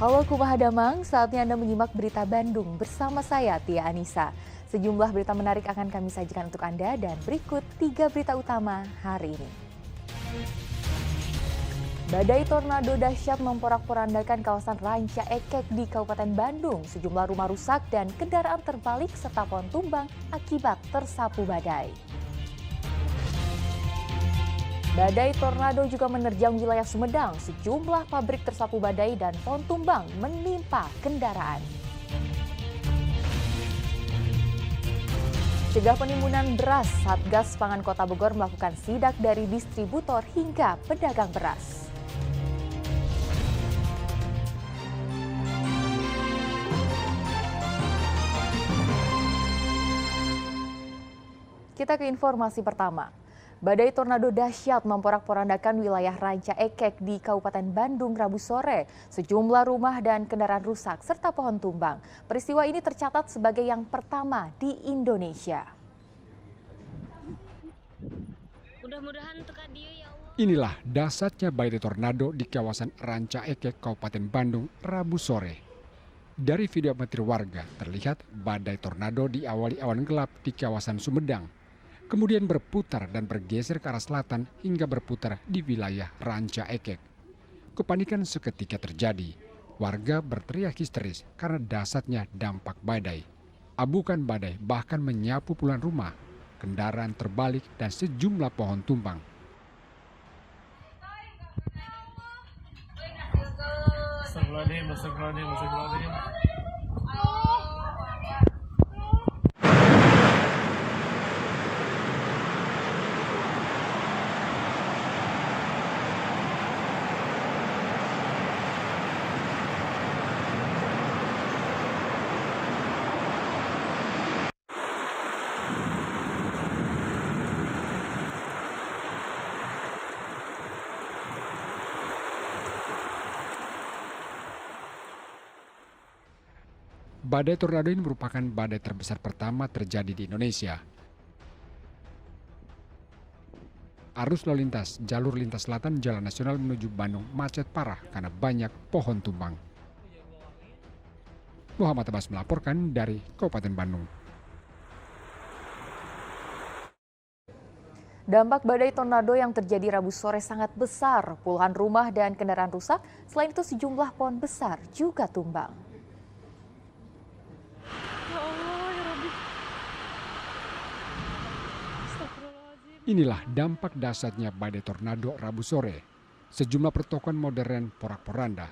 Halo Kumaha Damang, saatnya Anda menyimak berita Bandung bersama saya Tia Anissa. Sejumlah berita menarik akan kami sajikan untuk Anda dan berikut 3 berita utama hari ini. Badai tornado dahsyat memporak-porandakan kawasan Ranca Ekek di Kabupaten Bandung. Sejumlah rumah rusak dan kendaraan terbalik serta pohon tumbang akibat tersapu badai. Badai tornado juga menerjang wilayah Sumedang. Sejumlah pabrik tersapu badai dan pohon tumbang menimpa kendaraan. Cegah penimbunan beras, Satgas Pangan Kota Bogor melakukan sidak dari distributor hingga pedagang beras. Kita ke informasi pertama. Badai tornado dahsyat memporak-porandakan wilayah Ranca Ekek di Kabupaten Bandung Rabu sore. Sejumlah rumah dan kendaraan rusak serta pohon tumbang. Peristiwa ini tercatat sebagai yang pertama di Indonesia. Mudah-mudahan teka dia ya Allah. Inilah dahsyatnya badai tornado di kawasan Ranca Ekek, Kabupaten Bandung Rabu sore. Dari video amatir warga terlihat badai tornado diawali awan gelap di kawasan Sumedang. Kemudian berputar dan bergeser ke arah selatan hingga berputar di wilayah Ranca Ekek. Kepanikan seketika terjadi. Warga berteriak histeris karena dahsyatnya dampak badai. Abukan badai bahkan menyapu puluhan rumah, kendaraan terbalik dan sejumlah pohon tumbang. Astagfirullahaladzim. Badai tornado ini merupakan badai terbesar pertama terjadi di Indonesia. Arus lalu lintas jalur lintas selatan Jalan Nasional menuju Bandung macet parah karena banyak pohon tumbang. Muhammad Abbas melaporkan dari Kabupaten Bandung. Dampak badai tornado yang terjadi Rabu sore sangat besar. Puluhan rumah dan kendaraan rusak. Selain itu sejumlah pohon besar juga tumbang. Inilah dampak dahsyatnya badai tornado Rabu sore. Sejumlah pertokoan modern porak-poranda.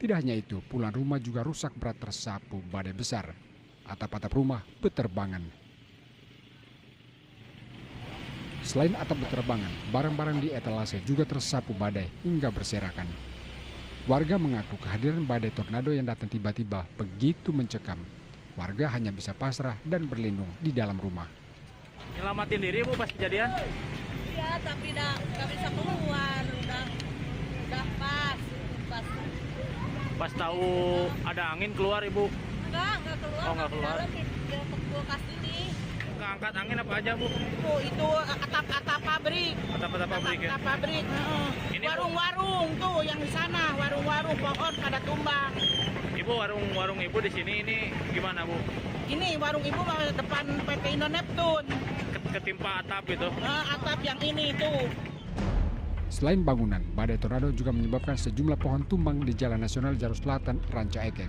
Tidak hanya itu, puluhan rumah juga rusak berat tersapu badai besar. Atap-atap rumah beterbangan. Selain atap beterbangan, barang-barang di etalase juga tersapu badai hingga berserakan. Warga mengaku kehadiran badai tornado yang datang tiba-tiba begitu mencekam. Warga hanya bisa pasrah dan berlindung di dalam rumah. Nyelamatin diri Bu pas kejadian? Iya, tapi nggak bisa keluar. Udah pas. Pas tahu ada angin keluar Ibu? Nggak keluar. Oh, nggak keluar. Di kulkas ini. Keangkat angin apa aja Bu? Itu atap pabrik. Atap-atap pabrik ya? Atap pabrik. Ini, Bu. Warung-warung tuh yang di sana. Warung-warung pohon pada tumbang. Ibu warung Ibu di sini ini gimana Bu? Ini warung ibu depan PT Indo Neptun. Ketimpa atap itu? Atap yang ini tuh. Selain bangunan, badai tornado juga menyebabkan sejumlah pohon tumbang di Jalan Nasional Jalur Selatan Ranca Ekek.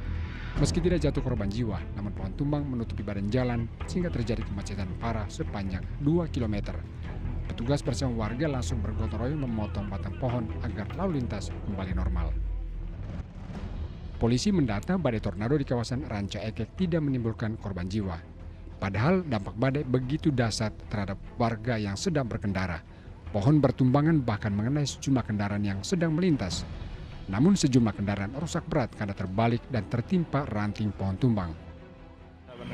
Meski tidak jatuh korban jiwa, namun pohon tumbang menutupi badan jalan sehingga terjadi kemacetan parah sepanjang 2 km. Petugas bersama warga langsung bergotong royong memotong batang pohon agar lalu lintas kembali normal. Polisi mendata badai tornado di kawasan Ranca Ekek tidak menimbulkan korban jiwa. Padahal dampak badai begitu dahsyat terhadap warga yang sedang berkendara. Pohon bertumbangan bahkan mengenai sejumlah kendaraan yang sedang melintas. Namun sejumlah kendaraan rusak berat karena terbalik dan tertimpa ranting pohon tumbang.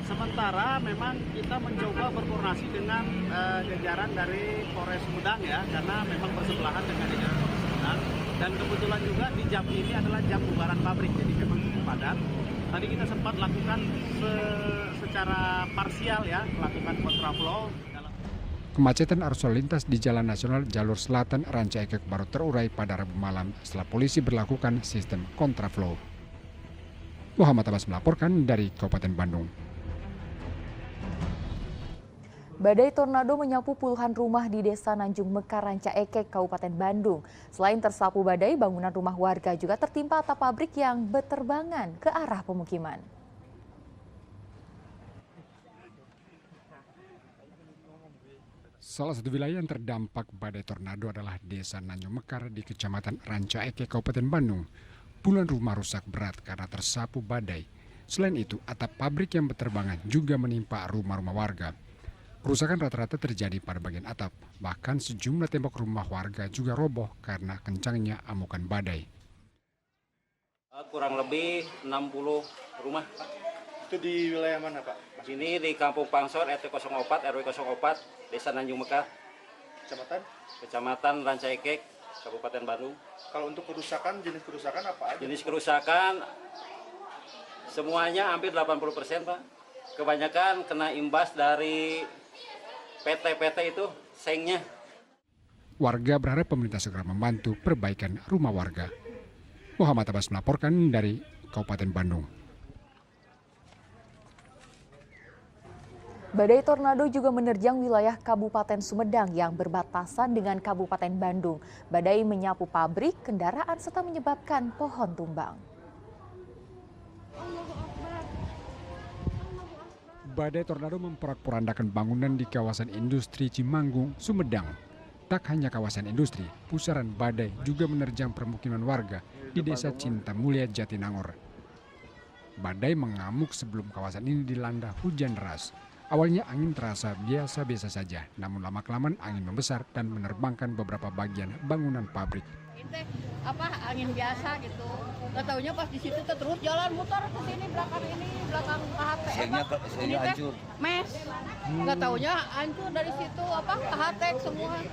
Sementara memang kita mencoba berkoordinasi dengan jajaran dari Polres Sumedang ya, karena memang bersebelahan dengan jajaran Polres Sumedang. Dan kebetulan juga di jam ini adalah jam bubaran pabrik, jadi memang cukup padat. Tadi kita sempat lakukan secara parsial ya, melakukan kontraflow. Kemacetan arus lalu lintas di Jalan Nasional Jalur Selatan Ranca Ekek baru terurai pada Rabu malam setelah polisi berlakukan sistem kontraflow. Muhammad Abbas melaporkan dari Kabupaten Bandung. Badai tornado menyapu puluhan rumah di Desa Nanjung Mekar, Ranca Ekek, Kabupaten Bandung. Selain tersapu badai, bangunan rumah warga juga tertimpa atap pabrik yang berterbangan ke arah pemukiman. Salah satu wilayah yang terdampak badai tornado adalah Desa Nanjung Mekar di Kecamatan Ranca Ekek, Kabupaten Bandung. Puluhan rumah rusak berat karena tersapu badai. Selain itu, atap pabrik yang berterbangan juga menimpa rumah-rumah warga. Kerusakan rata-rata terjadi pada bagian atap, bahkan sejumlah tembok rumah warga juga roboh karena kencangnya amukan badai. Kurang lebih 60 rumah. Itu di wilayah mana, Pak? Sini di Kampung Pangsor, RT 04, RW 04, Desa Nanjung Mekar, Kecamatan Ranca Ekek, Kabupaten Bandung. Kalau untuk kerusakan, jenis kerusakan apa aja? Jenis kerusakan semuanya hampir 80%, Pak. Kebanyakan kena imbas dari PT itu, sengnya. Warga berharap pemerintah segera membantu perbaikan rumah warga. Muhammad Abbas melaporkan dari Kabupaten Bandung. Badai tornado juga menerjang wilayah Kabupaten Sumedang yang berbatasan dengan Kabupaten Bandung. Badai menyapu pabrik, kendaraan, serta menyebabkan pohon tumbang. Badai tornado memporak-porandakan bangunan di kawasan industri Cimanggung, Sumedang. Tak hanya kawasan industri, pusaran badai juga menerjang permukiman warga di Desa Cinta Mulia, Jatinangor. Badai mengamuk sebelum kawasan ini dilanda hujan deras. Awalnya angin terasa biasa-biasa saja, namun lama-kelamaan angin membesar dan menerbangkan beberapa bagian bangunan pabrik. Angin biasa gitu. Gak taunya pas di situ terus jalan muter ke sini belakang KHT. Ini hancur. Mes. Gak taunya hancur dari situ KHT semua.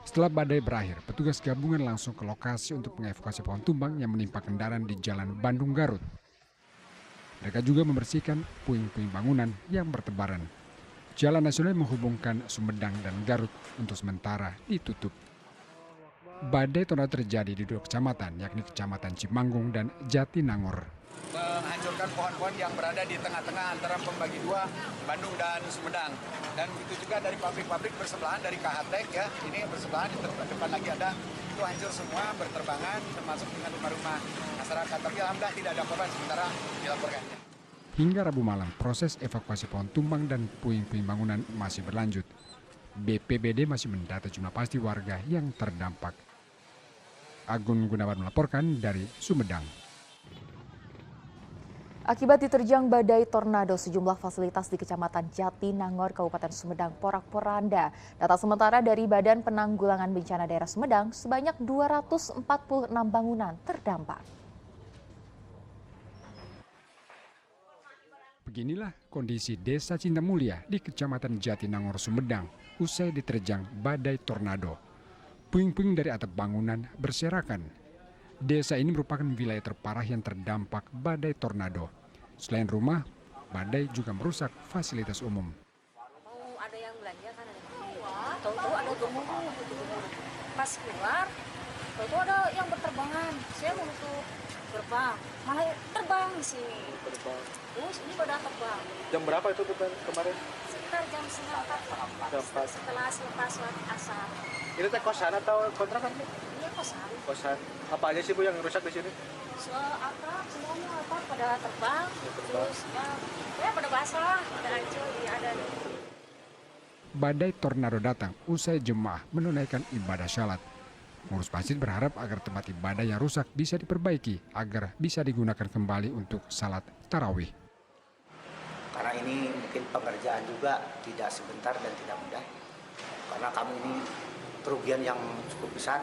Setelah badai berakhir, petugas gabungan langsung ke lokasi untuk mengevakuasi pohon tumbang yang menimpa kendaraan di Jalan Bandung Garut. Mereka juga membersihkan puing-puing bangunan yang bertebaran. Jalan nasional menghubungkan Sumedang dan Garut untuk sementara ditutup. Badai tornado terjadi di 2 kecamatan, yakni Kecamatan Cimanggung dan Jatinangor. Menghancurkan pohon-pohon yang berada di tengah-tengah antara pembagi 2 Bandung dan Sumedang. Dan begitu juga dari pabrik-pabrik bersebelahan dari KHT ya, ini bersebelahan di depan lagi ada, itu hancur semua berterbangan termasuk dengan rumah-rumah masyarakat. Tapi alhamdulillah tidak ada korban sementara dilaporkan. Hingga Rabu malam, proses evakuasi pohon tumbang dan puing-puing bangunan masih berlanjut. BPBD masih mendata jumlah pasti warga yang terdampak. Agun Gunawan melaporkan dari Sumedang. Akibat diterjang badai tornado, sejumlah fasilitas di Kecamatan Jatinangor, Kabupaten Sumedang porak-poranda. Data sementara dari Badan Penanggulangan Bencana Daerah Sumedang, sebanyak 246 bangunan terdampak. Beginilah kondisi Desa Cinta Mulia di Kecamatan Jatinangor, Sumedang, usai diterjang badai tornado. Puing-puing dari atap bangunan berserakan. Desa ini merupakan wilayah terparah yang terdampak badai tornado. Selain rumah, badai juga merusak fasilitas umum. Mau ada yang belanja kan tahu-tahu ada gemuruh gitu. Pas keluar, tahu-tahu ada yang berterbangan. Saya mau nutup gerbang, malah terbang di sini. Terus ini pada terbang. Jam berapa itu kemarin? Sekitar jam 3:30 setelah selepas sholat asar. Ini teh kosan atau kontrakan? Iya kosan. Kosan. Apa aja sih Bu yang rusak di sini? Semuanya pada terbang. Terus ya pada basah, pada hancur, ada. Badai tornado datang usai jemaah menunaikan ibadah syalat. Pengurus masjid berharap agar tempat ibadah yang rusak bisa diperbaiki agar bisa digunakan kembali untuk salat tarawih. Karena ini mungkin pengerjaan juga tidak sebentar dan tidak mudah. Karena kami ini kerugian yang cukup besar.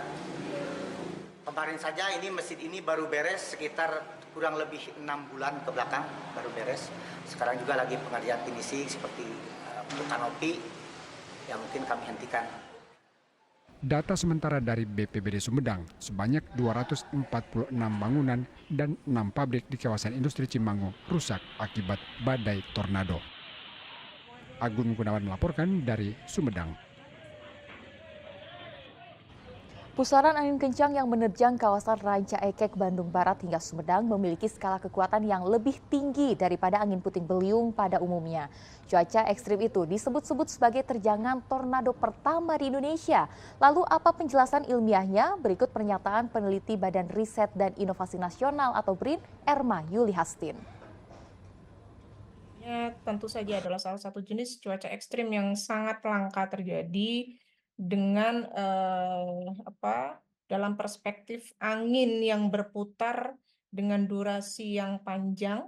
Kemarin saja ini masjid ini baru beres sekitar kurang lebih 6 bulan ke belakang baru beres. Sekarang juga lagi pengerjaan finishing seperti kanopi yang mungkin kami hentikan. Data sementara dari BPBD Sumedang, sebanyak 246 bangunan dan 6 pabrik di kawasan industri Cimanggung rusak akibat badai tornado. Agun Gunawan melaporkan dari Sumedang. Pusaran angin kencang yang menerjang kawasan Ranca Ekek, Bandung Barat hingga Sumedang memiliki skala kekuatan yang lebih tinggi daripada angin puting beliung pada umumnya. Cuaca ekstrim itu disebut-sebut sebagai terjangan tornado pertama di Indonesia. Lalu apa penjelasan ilmiahnya? Berikut pernyataan peneliti Badan Riset dan Inovasi Nasional atau BRIN, Erma Yuli Hastin. Tentu saja adalah salah satu jenis cuaca ekstrim yang sangat langka terjadi dengan dalam perspektif angin yang berputar dengan durasi yang panjang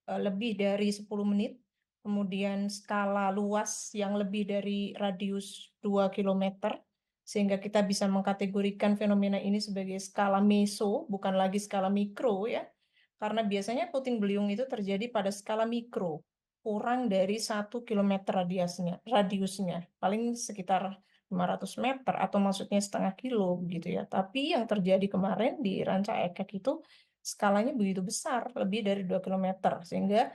lebih dari 10 menit, kemudian skala luas yang lebih dari radius 2 km, sehingga kita bisa mengkategorikan fenomena ini sebagai skala meso, bukan lagi skala mikro ya. Karena biasanya puting beliung itu terjadi pada skala mikro, kurang dari 1 km radiusnya, paling sekitar 500 meter atau maksudnya setengah kilo gitu ya. Tapi yang terjadi kemarin di Ranca Ekek itu skalanya begitu besar, lebih dari 2 km, sehingga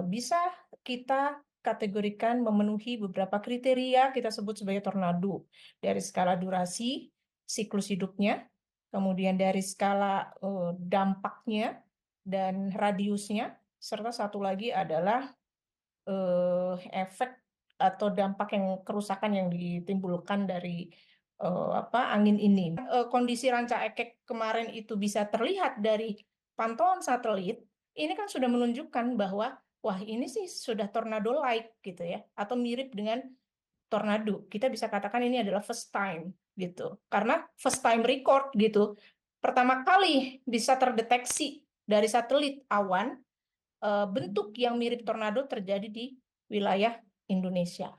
bisa kita kategorikan memenuhi beberapa kriteria kita sebut sebagai tornado. Dari skala durasi, siklus hidupnya, kemudian dari skala dampaknya dan radiusnya, serta satu lagi adalah efek atau dampak yang kerusakan yang ditimbulkan dari angin ini. Kondisi Ranca Ekek kemarin itu bisa terlihat dari pantauan satelit, ini kan sudah menunjukkan bahwa wah ini sih sudah tornado-like gitu ya, atau mirip dengan tornado. Kita bisa katakan ini adalah first time gitu, karena first time record gitu. Pertama kali bisa terdeteksi dari satelit awan bentuk yang mirip tornado terjadi di wilayah Indonesia.